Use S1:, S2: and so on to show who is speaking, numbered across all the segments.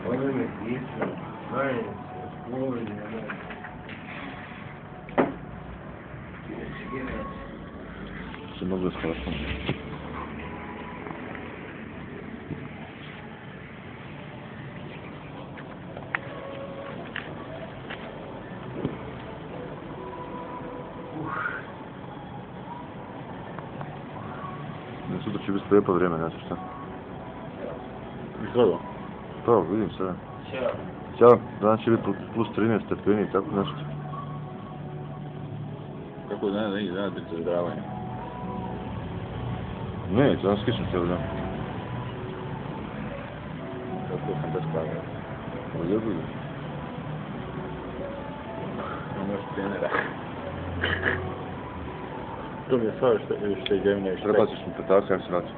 S1: Ove me kicu, najnice, uloženje, ne.
S2: Se mogu spasati. Sutra će biti lijepo vrijeme, ne znam šta.
S3: Izgleda.
S2: Pa, vidim sve.
S1: Ćao.
S2: Ćao, danas će biti plus 13 stepeni i tako nešto.
S3: Kako danas biti zadravanje?
S2: Ne, danas kišno cijeli dan.
S3: Kako sam bez plana.
S2: Lijepo je.
S3: Imam još trenera. To mi je stvar što je Gemina išta.
S2: Prebaciš mi petaka, ja se vratit.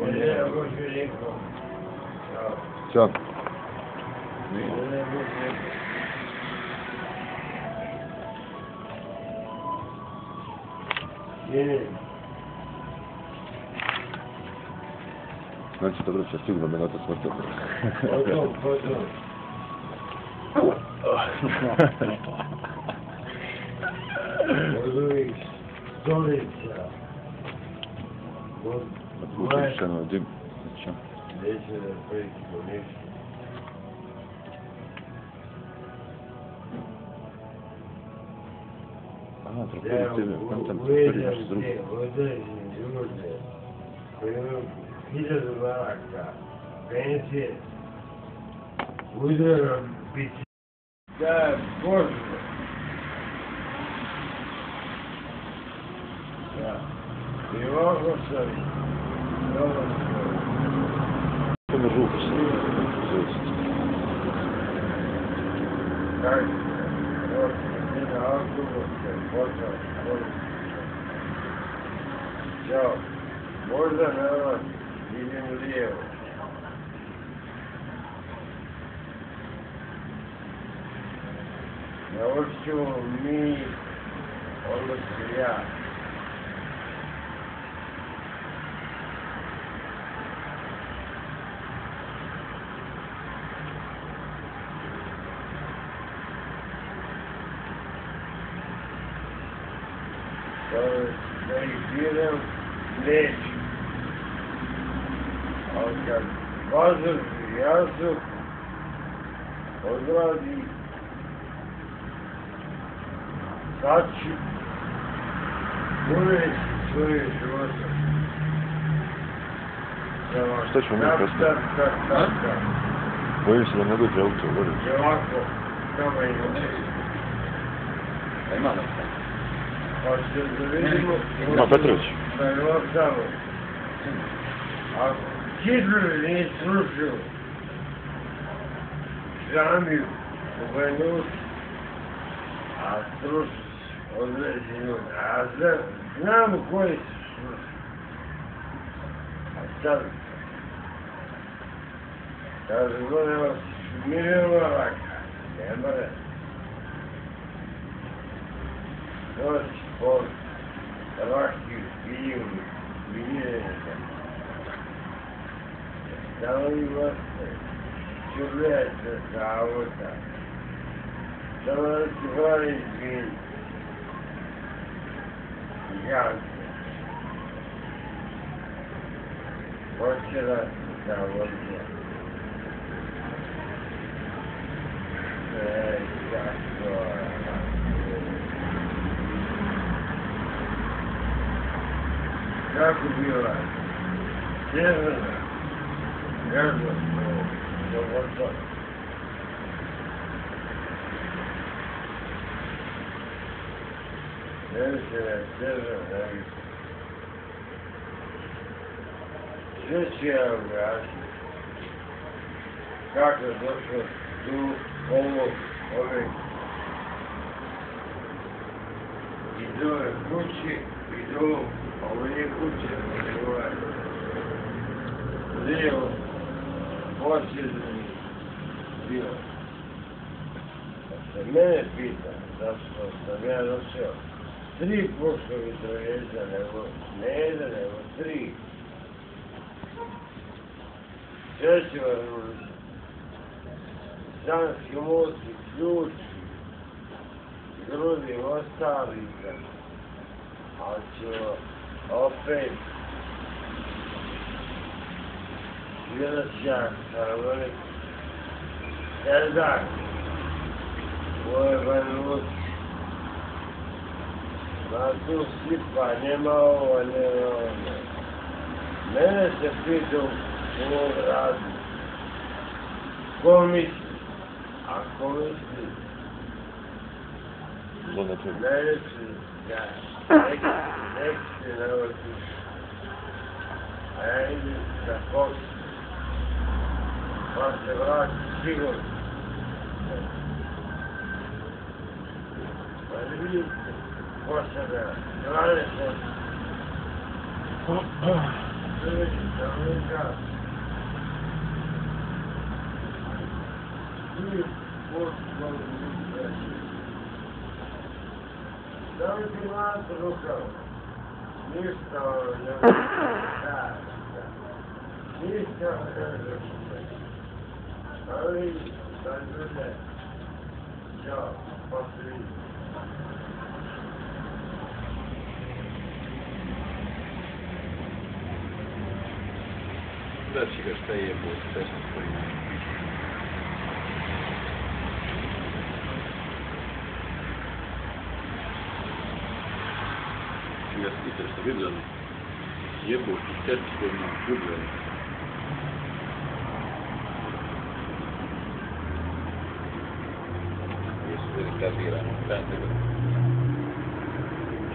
S1: Ne, Bože rekao. Ćao.
S2: Ćao.
S1: Ne, Bože rekao. Ne.
S2: Znači, dobro će sigurno me na to smrti.
S1: Potom. Odović, stolica.
S2: Učeš se na dim.
S1: Neće da preti po nešto.
S2: Aha, trapeli tebe, kam tam trapeli naš drug.
S1: Određeni ljude koji imaju 1000 maraka, penzije, udarom biti. Da, Bože. Da. I ovako sam.
S2: To me ruku se.
S1: Kako? Na autobuse, počeo, Ćao. Možda na vas idem lijevo. Naučimo mi, odnosno ja. Da ih birem, neću. Ali kad vazduh i jazuh odradi, sad ću uvijek svoje života.
S2: Šta ćemo mi kasnije? Bojim se da ne dođe auto, volim.
S1: I ovako, tamo je.
S3: Ima nešto.
S1: Pa se zavidimo...
S2: Ima Petrović.
S1: Da je ovo samo. Ako Hitler nije srušio džamiju u Banja Luci, a srušio određeni ljudi, a znamo koji su srušili. A sad, kaže, gledaj vas, milijon maraka, ne mora. Doći pod Hrvatski film, vidjenje. Stanovi vrste, čurljajte sa auta. Samo da ti hvali zvin. Jante. Počela se sa vodnja. Kako Kako bila? Sjeverna. Gazda. Dovoljno. Sjeverna. Sve ću ja objasniti. Kako je došlo do ove i do ove kući i do ovo nije kuće, ovo je lijevo, posjedni bio. Kad se mene pita zašto sam ja došao 3 poštovi trojeza, ne jedan, nego 3. Sve ću vam partizanski moci, ključ, grudi ostavite, ali ću opet Vjeroćak sa velik Serdar u ovoj Banja Luci. Ma tu sipa, nema ovo, nema ono. Mene se pita u ovom radu. Ko misli? A ko misli? Ne reći, neki ne vrti. A ja idem da košim. Pa se vrati sigurno. Pa ne vidite, ko se da grane se. Vidite, unika. Svi pošto vidite. Da li ti mlada rukav? Ništa ne vrti. Ništa ne vrti. Ali, da ljude, ja, pa se vidi.
S3: Znači ga šta je jebo, sve sam koji. Ti ga spitaš što vidjeli? Jebo ti tečko na ljubljeni. Kazirano, gledajte ga.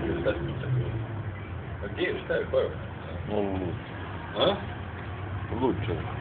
S3: Čuju šta spita. A gdje, šta je, ko je?
S2: On lud.
S3: A?
S2: Lud čovjek.